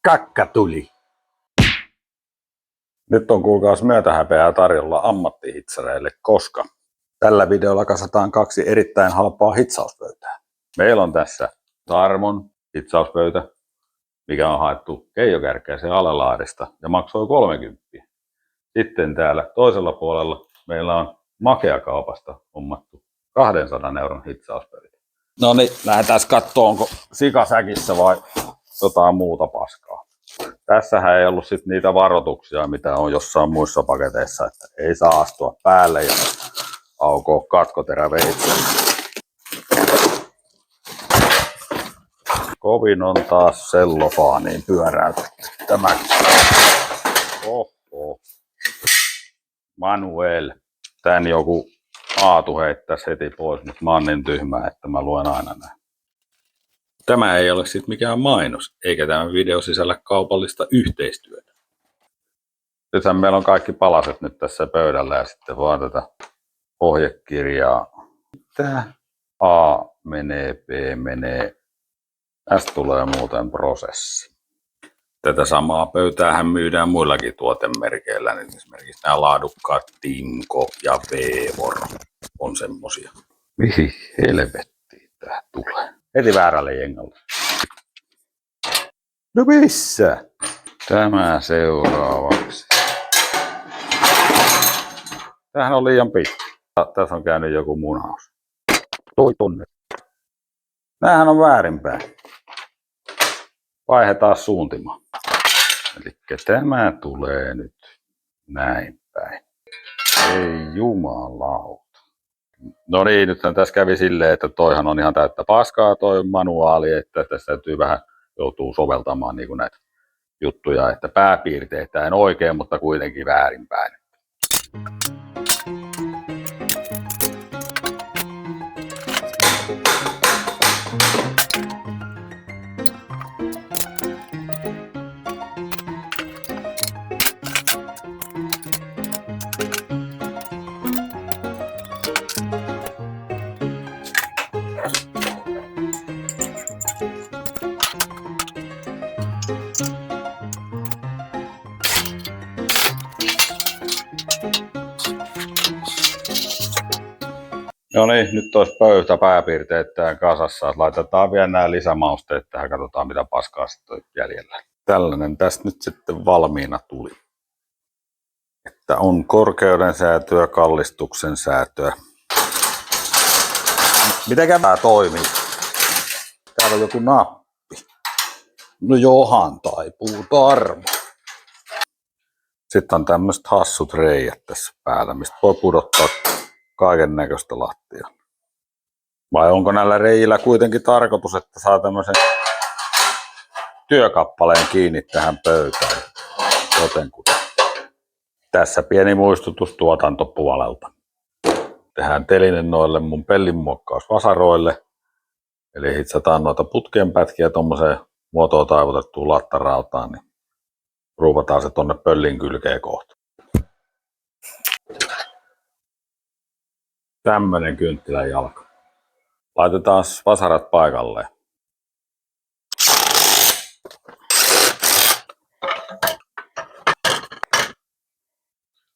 Kakka tuli. Nyt on kuulkaas myötähäpeää tarjolla ammattihitsareille, koska tällä videolla kasataan 2 erittäin halpaa hitsauspöytää. Meillä on tässä Tarmon hitsauspöytä, mikä on haettu Keijo Kärkkäisen Alelaarista ja maksoi 30. Sitten täällä toisella puolella meillä on Makea-kaupasta hommattu 200 € hitsauspöytä. No niin, lähdetään katsomaan, onko sikasäkissä vai jotain muuta paskaa. Tässähän ei ollut sit niitä varoituksia, mitä on jossain muissa paketeissa, että ei saa astua päälle ja aukoo katkoteräveitsi. Kovin on taas sellofaaniin pyöräytetty tämäkin. Oho. Manuel. Tän joku Aatu heittäisi heti pois, mutta mä oon niin tyhmä, että mä luen aina näin. Tämä ei ole sit mikään mainos, eikä tämä video sisällä kaupallista yhteistyötä. Nythän meillä on kaikki palaset nyt tässä pöydällä ja sitten vaan tätä ohjekirjaa. Tää A menee, B menee, S tulee muuten prosessi. Tätä samaa pöytäähän myydään muillakin tuotemerkeillä, niin esimerkiksi nämä laadukkaat Timco ja Vevor on semmosia. Mihin helvettiin tää tulee? Heti väärälle jengalle. No missä? Tämä seuraavaksi. Tämähän on liian pitkä. Tässä on käynyt joku munaus. Toi tonne. Näähän on väärinpäin. Vaihdetaan suuntimaan. Elikkä tämä tulee nyt näin päin. Ei jumalauta. No niin, nythän tässä kävi silleen, että toihan on ihan täyttä paskaa toi manuaali, että tässä täytyy vähän joutuu soveltamaan niin kuin näitä juttuja, että pääpiirteittäin oikein, mutta kuitenkin väärinpäin. No niin, nyt olisi pöytä pääpiirteittäin kasassa. Laitetaan vielä nämä lisämausteet tähän, katsotaan mitä paskaa sitten on jäljellä. Tällainen tästä nyt sitten valmiina tuli. Että on korkeuden säätöä, kallistuksen säätöä. Mitenkä tämä toimii? Täällä on joku nappi. No johan taipuu Tarmo. Sitten on tämmöiset hassut reijät tässä päällä, mistä voi pudottaa kaiken näköistä lattia. Vai onko näillä reijillä kuitenkin tarkoitus, että saa tämmöisen työkappaleen kiinni tähän pöytään? Jotenkuten. Tässä pieni muistutus tuotantopuolelta. Tehdään teline noille mun pellinmuokkausvasaroille. Eli hitsataan noita putken pätkiä tommoseen muotoon taivutettuun lattarautaan, niin ruuvataan se tonne pöllin kylkeen kohta. Tämmönen kynttilän jalka. Laitetaan vasarat paikalleen.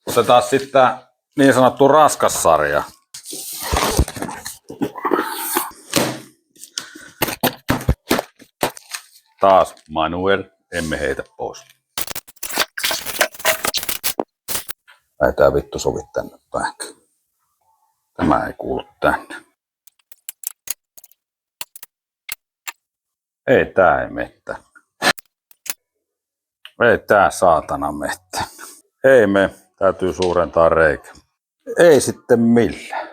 Otetaan sitten tää niin sanottu raskas sarja. Taas Manuel, emme heitä pois. Ei tää vittu sovi tänne päin. Tämä ei kuulu tänne. Ei tää ei mettä. Ei tää saatana mettä. Ei me, täytyy suurentaa reikä. Ei sitten millään.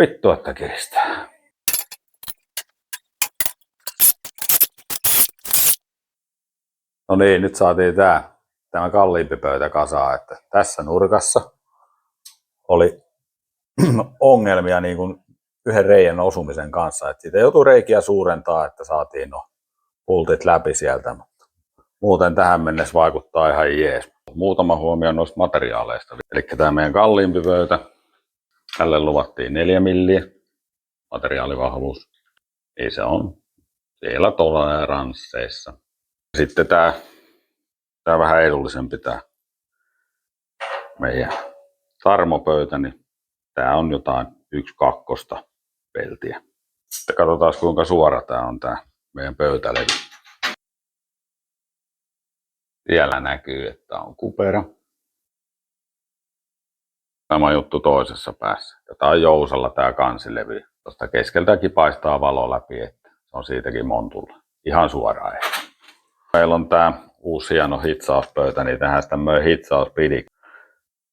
Vittu että kiristää. No niin, nyt saatiin tämä kalliimpi pöytä kasaan, että tässä nurkassa oli ongelmia niin kuin yhden reiän osumisen kanssa, että siitä joutui reikiä suurentaa, että saatiin pultit läpi sieltä, mutta muuten tähän mennessä vaikuttaa ihan jees. Muutama huomio noista materiaaleista. Eli tämä meidän kalliimpi pöytä, tälle luvattiin 4 milliä materiaalivahvuus. Ei se on siellä tuolla ransseissa. Sitten tämä Tää vähän edullisempi tää meidän sarmopöytä, niin tää on jotain 1/2 peltiä. Sitten katsotaan kuinka suora tää on tää meidän pöytälevy. Siellä näkyy, että on kupera. Sama juttu toisessa päässä. Ja tää on jousalla tää kansilevy. Tuosta keskeltäkin paistaa valo läpi, että se on siitäkin montulla. Ihan suoraan. Meillä on tää uusi hieno hitsauspöytä, niin tähän tämmöinen hitsauspidi.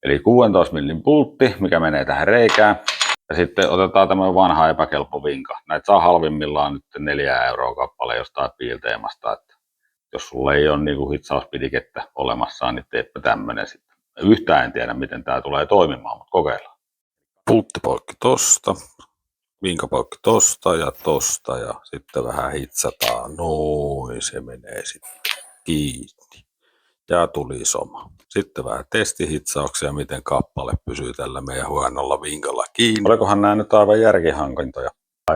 Eli 16 millin pultti, mikä menee tähän reikään. Ja sitten otetaan tämmöinen vanha epäkelpo vinka. Näitä saa halvimmillaan nyt 4 € kappale jostain piilteemasta. Että jos sulla ei ole niinku hitsauspidikettä olemassaan, niin teepä tämmönen sitten. Yhtään en tiedä, miten tää tulee toimimaan, mutta kokeillaan. Pulttipoikki tosta, vinkapoikki tosta ja sitten vähän hitsataan. Noin, se menee sitten kiinni. Ja tuli soma. Sitten vähän testihitsauksia, miten kappale pysyy tällä meidän huonolla vinkalla kiinni. Olikohan nämä nyt aivan järkihankintoja?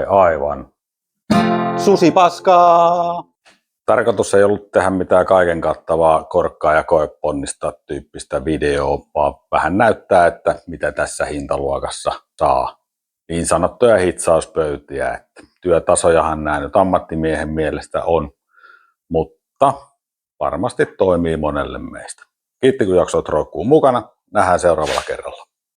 Aivan. Susipaskaa! Tarkoitus ei ollut tehdä mitään kaiken kattavaa korkkaa ja koeponnista tyyppistä videoa, vaan vähän näyttää, että mitä tässä hintaluokassa saa. Niin sanottuja hitsauspöytiä, että työtasojahan nämä nyt ammattimiehen mielestä on, mutta varmasti toimii monelle meistä. Kiitti kun jaksoit roikkuu mukana. Nähdään seuraavalla kerralla.